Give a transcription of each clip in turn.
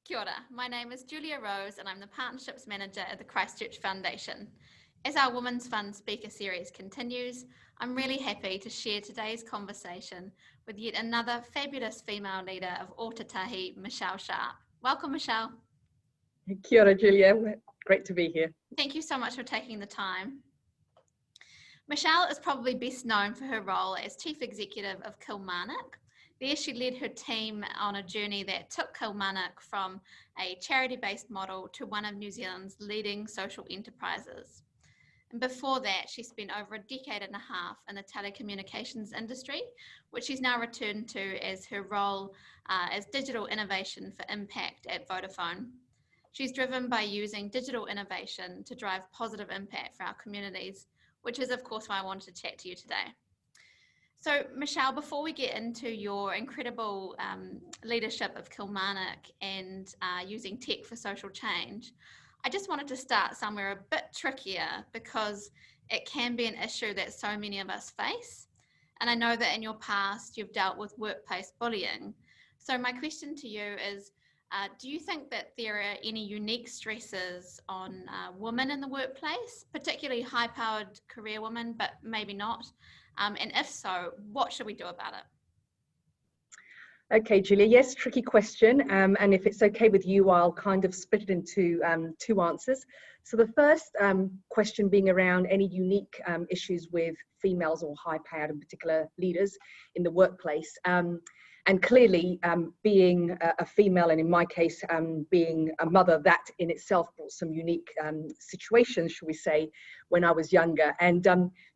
Kia ora. My name is Julia Rose and I'm the Partnerships Manager at the Christchurch Foundation. As our Women's Fund speaker series continues, I'm really happy to share today's conversation with yet another fabulous female leader of Otautahi, Michelle Sharp. Welcome, Michelle. Kia ora, Julia. Great to be here. Thank you so much for taking the time. Michelle is probably best known for her role as Chief Executive of Kilmarnock. There she led her team on a journey that took Kilmarnock from a charity-based model to one of New Zealand's leading social enterprises. And before that, she spent over a decade and a half in the telecommunications industry, which she's now returned to as her role as Digital Innovation for Impact at Vodafone. She's driven by using digital innovation to drive positive impact for our communities, which is, of course, why I wanted to chat to you today. So, Michelle, before we get into your incredible leadership of Kilmarnock and using tech for social change, I just wanted to start somewhere a bit trickier because it can be an issue that so many of us face. And I know that in your past, you've dealt with workplace bullying. So my question to you is, do you think that there are any unique stresses on women in the workplace, particularly high-powered career women, but maybe not? And if so, what should we do about it? Okay, Julia, yes, tricky question. And if it's okay with you, I'll kind of split it into two answers. So the first question being around any unique issues with females or high-powered in particular leaders in the workplace. And clearly being a female, and in my case, being a mother, that in itself brought some unique situations, shall we say, when I was younger. And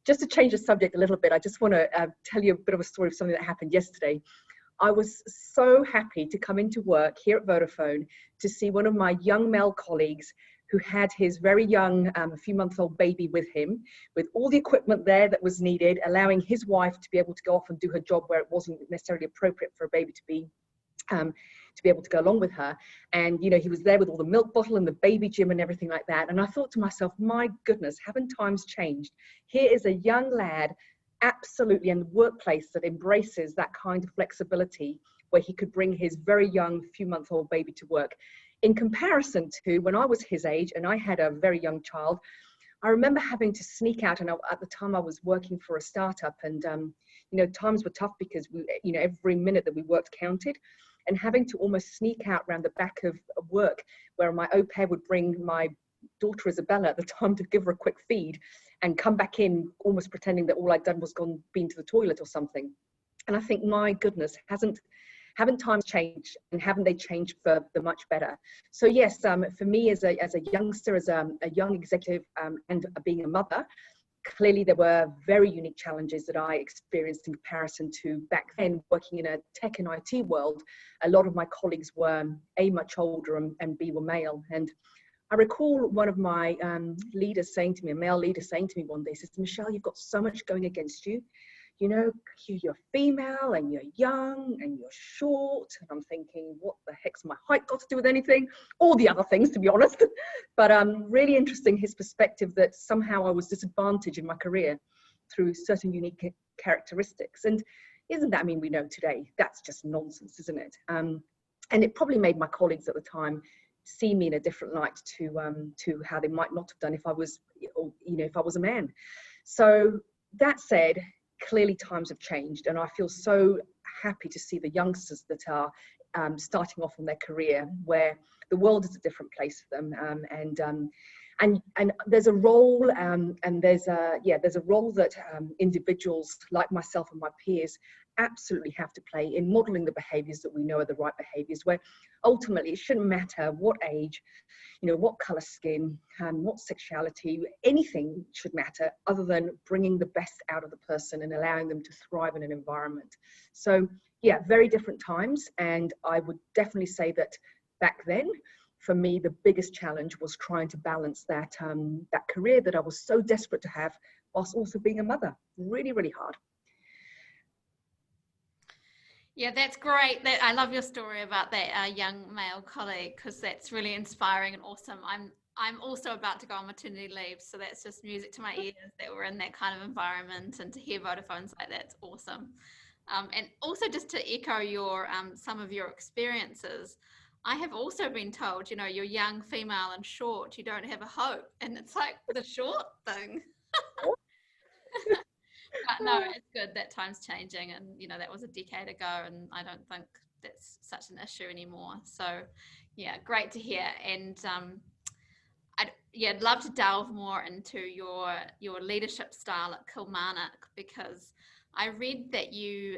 just to change the subject a little bit, I just want to tell you a bit of a story of something that happened yesterday. I was so happy to come into work here at Vodafone to see one of my young male colleagues who had his very young, a few-month-old baby with him, with all the equipment there that was needed, allowing his wife to be able to go off and do her job where it wasn't necessarily appropriate for a baby to be able to go along with her. And, you know, he was there with all the milk bottle and the baby gym and everything like that. And I thought to myself, my goodness, haven't times changed? Here is a young lad, absolutely in the workplace that embraces that kind of flexibility where he could bring his very young few-month-old baby to work. In comparison to when I was his age and I had a very young child, I remember having to sneak out, and at the time I was working for a startup, and you know, times were tough because we, you know, every minute that we worked counted, and having to almost sneak out around the back of work where my au pair would bring my daughter Isabella at the time to give her a quick feed and come back in almost pretending that all I'd done was been to the toilet or something. And I think, my goodness, haven't times changed, and haven't they changed for the much better? So yes, for me as a youngster, as a young executive, and being a mother, clearly there were very unique challenges that I experienced in comparison to back then working in a tech and IT world. A lot of my colleagues were A, much older, and B, were male. And I recall one of my leaders saying to me, a male leader saying to me one day, he says, Michelle, you've got so much going against you. You know, you're female and you're young and you're short. And I'm thinking, what the heck's my height got to do with anything? All the other things, to be honest. But really interesting, his perspective that somehow I was disadvantaged in my career through certain unique characteristics. And isn't that, I mean, we know today, that's just nonsense, isn't it? And it probably made my colleagues at the time see me in a different light to how they might not have done if I was, you know, if I was a man. So that said, clearly times have changed, and I feel so happy to see the youngsters that are starting off in their career where the world is a different place for them, and there's a role, and there's a role that individuals like myself and my peers absolutely have to play in modeling the behaviors that we know are the right behaviors, where ultimately it shouldn't matter what age, you know, what color skin, what sexuality, anything should matter other than bringing the best out of the person and allowing them to thrive in an environment. So yeah, very different times. And I would definitely say that back then, for me, the biggest challenge was trying to balance that, that career that I was so desperate to have whilst also being a mother. Really, really hard. Yeah, that's great. I love your story about that young male colleague, because that's really inspiring and awesome. I'm also about to go on maternity leave, so that's just music to my ears that we're in that kind of environment, and to hear Vodafone's like that's awesome. And also just to echo your some of your experiences, I have also been told, you know, you're young, female, and short, you don't have a hope. And it's like the short thing. But no, it's good that time's changing. And, you know, that was a decade ago. And I don't think that's such an issue anymore. So, yeah, great to hear. And I'd love to delve more into your leadership style at Kilmarnock, because I read that you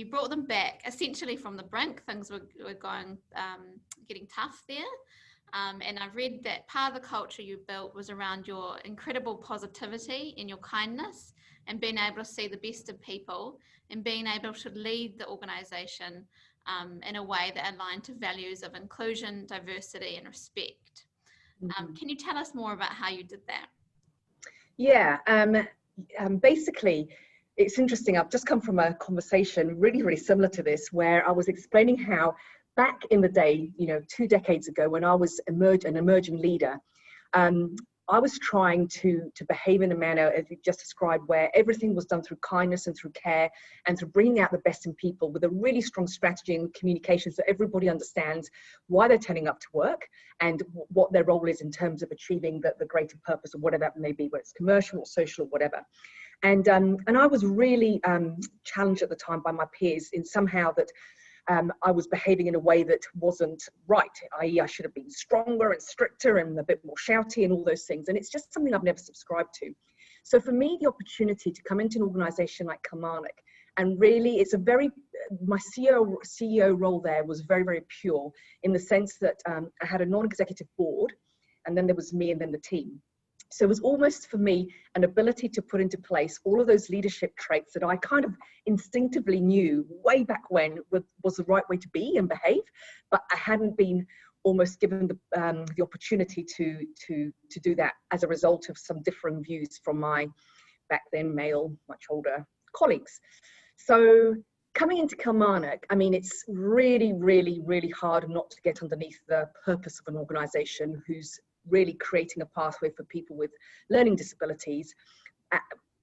brought them back essentially from the brink. Things were going getting tough there, and I read that part of the culture you built was around your incredible positivity and your kindness, and being able to see the best of people, and being able to lead the organisation in a way that aligned to values of inclusion, diversity, and respect. Can you tell us more about how you did that? Yeah, basically, it's interesting. I've just come from a conversation really, really similar to this, where I was explaining how back in the day, 2 decades ago, when I was an emerging leader, I was trying to behave in a manner, as you just described, where everything was done through kindness and through care and through bringing out the best in people, with a really strong strategy and communication, so everybody understands why they're turning up to work and what their role is in terms of achieving the greater purpose of whatever that may be, whether it's commercial or social or whatever. And I was really challenged at the time by my peers in somehow that I was behaving in a way that wasn't right, i.e. I should have been stronger and stricter and a bit more shouty and all those things. And it's just something I've never subscribed to. So for me, the opportunity to come into an organisation like Kilmarnock, and really it's my CEO role there was very, very pure, in the sense that I had a non-executive board, and then there was me and then the team. So it was almost for me an ability to put into place all of those leadership traits that I kind of instinctively knew way back when was the right way to be and behave, but I hadn't been almost given the opportunity to do that as a result of some differing views from my back then male, much older colleagues. So coming into Kilmarnock, I mean, it's really, really, really hard not to get underneath the purpose of an organisation who's really creating a pathway for people with learning disabilities,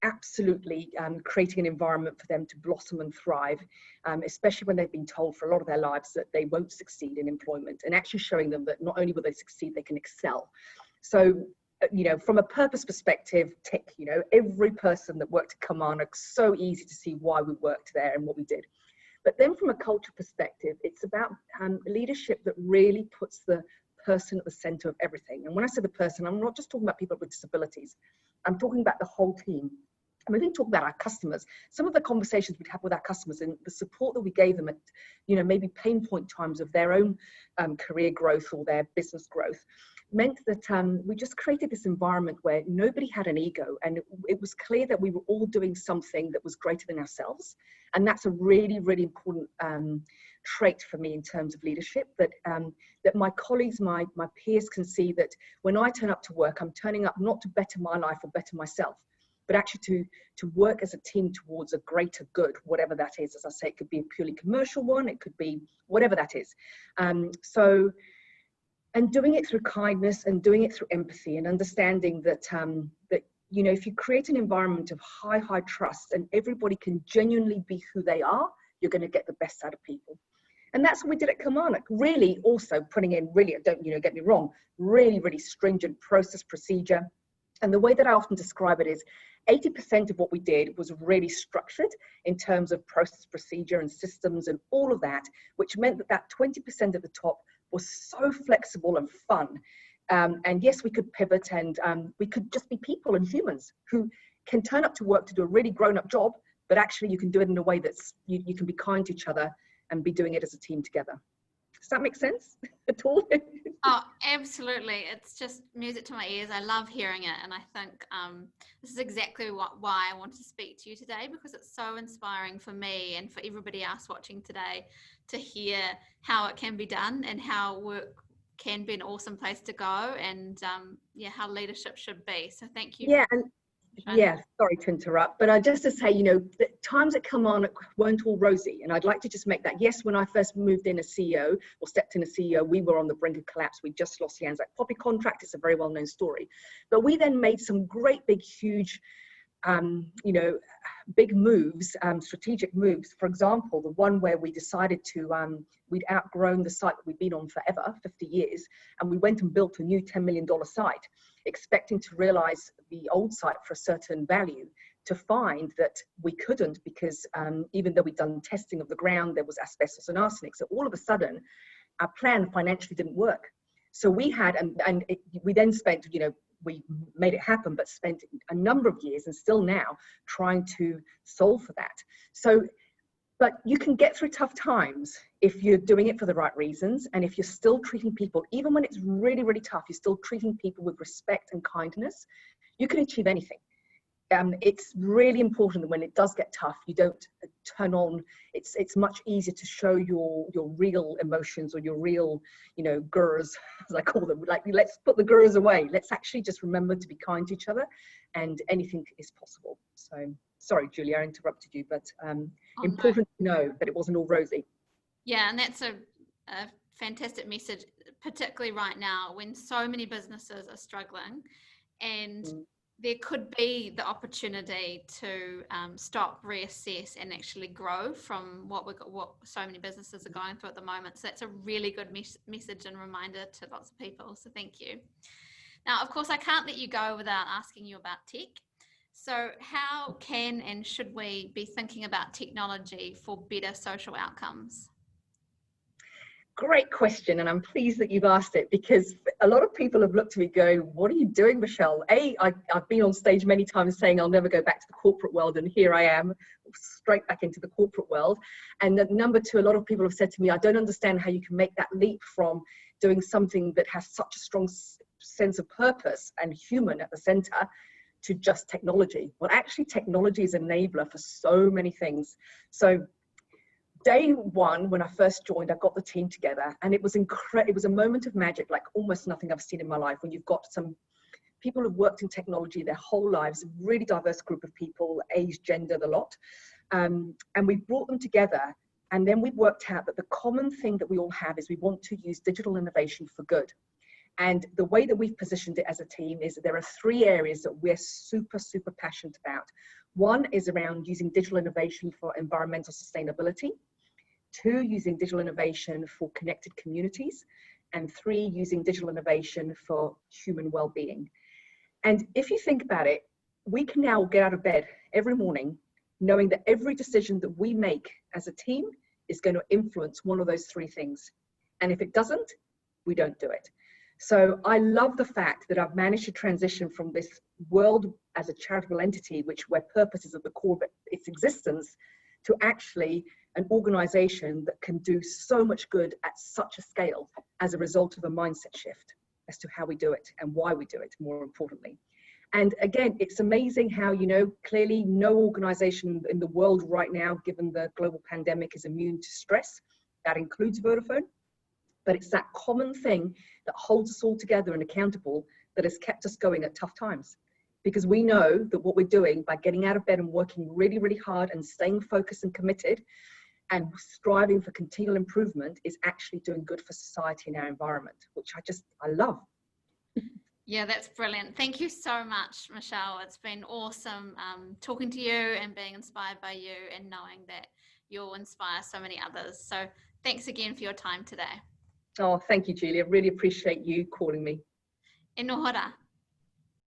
absolutely creating an environment for them to blossom and thrive, especially when they've been told for a lot of their lives that they won't succeed in employment, and actually showing them that not only will they succeed, they can excel. So, from a purpose perspective, tick, every person that worked at Kilmarnock, so easy to see why we worked there and what we did. But then from a culture perspective, it's about leadership that really puts the person at the center of everything. And when I say the person, I'm not just talking about people with disabilities. I'm talking about the whole team. And we didn't talk about our customers. Some of the conversations we'd have with our customers and the support that we gave them at, maybe pain point times of their own career growth or their business growth, meant that we just created this environment where nobody had an ego, and it was clear that we were all doing something that was greater than ourselves. And that's a really, really important trait for me in terms of leadership, that my colleagues, my peers can see that when I turn up to work, I'm turning up not to better my life or better myself, but actually to work as a team towards a greater good, whatever that is. As I say, it could be a purely commercial one, it could be whatever that is. And doing it through kindness and doing it through empathy, and understanding that if you create an environment of high trust and everybody can genuinely be who they are, you're going to get the best out of people. And that's what we did at Kilmarnock. Really, also putting in don't get me wrong, really, really stringent process procedure. And the way that I often describe it is 80% of what we did was really structured in terms of process procedure and systems and all of that, which meant that 20% at the top was so flexible and fun. And yes, we could pivot, and we could just be people and humans who can turn up to work to do a really grown-up job, but actually you can do it in a way that's, you can be kind to each other and be doing it as a team together. Does that make sense at all? Oh, absolutely. It's just music to my ears. I love hearing it. And I think this is exactly why I wanted to speak to you today, because it's so inspiring for me and for everybody else watching today to hear how it can be done and how work can be an awesome place to go, and how leadership should be. So thank you. Yeah, sorry to interrupt, but just to say, the times at Kilmarnock weren't all rosy, and I'd like to just make that. Yes, when I first moved in as CEO, or stepped in as CEO, we were on the brink of collapse. We just lost the Anzac Poppy contract. It's a very well-known story. But we then made some great, big, huge you know, big moves, strategic moves. For example, the one where we decided to, we'd outgrown the site that we'd been on forever, 50 years, and we went and built a new $10 million site, expecting to realize the old site for a certain value, to find that we couldn't, because even though we'd done testing of the ground, there was asbestos and arsenic. So all of a sudden, our plan financially didn't work. So we had, we then spent, you know, we made it happen, but spent a number of years, and still now, trying to solve for that. So, but you can get through tough times if you're doing it for the right reasons, and if you're still treating people, even when it's really, really tough, you're still treating people with respect and kindness, you can achieve anything. It's really important that when it does get tough, you don't turn on. It's much easier to show your real emotions, or your real, you know, gurrs, as I call them. Like, let's put the gurrs away. Let's actually just remember to be kind to each other, and anything is possible. So sorry, Julie, I interrupted you, but important to know that it wasn't all rosy. Yeah, and that's a fantastic message, particularly right now when so many businesses are struggling, and there could be the opportunity to stop, reassess, and actually grow from what so many businesses are going through at the moment. So that's a really good message and reminder to lots of people. So thank you. Now, of course, I can't let you go without asking you about tech. So how can and should we be thinking about technology for better social outcomes? Great question, and I'm pleased that you've asked it, because a lot of people have looked at me going, what are you doing, Michelle? I've been on stage many times saying I'll never go back to the corporate world, and here I am, straight back into the corporate world. And number two, a lot of people have said to me, I don't understand how you can make that leap from doing something that has such a strong sense of purpose and human at the center to just technology. Well, actually, technology is an enabler for so many things. So day one, when I first joined, I got the team together, and it was incredible. It was a moment of magic, like almost nothing I've seen in my life, when you've got some people who've worked in technology their whole lives, a really diverse group of people, age, gender, the lot. And we brought them together, and then we worked out that the common thing that we all have is we want to use digital innovation for good. And the way that we've positioned it as a team is that there are three areas that we're super, super passionate about. One is around using digital innovation for environmental sustainability. Two, using digital innovation for connected communities. And three, using digital innovation for human well-being. And if you think about it, we can now get out of bed every morning knowing that every decision that we make as a team is going to influence one of those three things. And if it doesn't, we don't do it. So I love the fact that I've managed to transition from this world as a charitable entity, where purpose is at the core of its existence, to actually an organization that can do so much good at such a scale as a result of a mindset shift as to how we do it and why we do it, more importantly. And again, it's amazing how, you know, clearly no organization in the world right now, given the global pandemic, is immune to stress. That includes Vodafone. But it's that common thing that holds us all together and accountable that has kept us going at tough times. Because we know that what we're doing by getting out of bed and working really, really hard and staying focused and committed and striving for continual improvement is actually doing good for society and our environment, which I love. Yeah, that's brilliant. Thank you so much, Michelle. It's been awesome talking to you and being inspired by you, and knowing that you'll inspire so many others. So thanks again for your time today. Oh, thank you, Julia. I really appreciate you calling me. E no hora.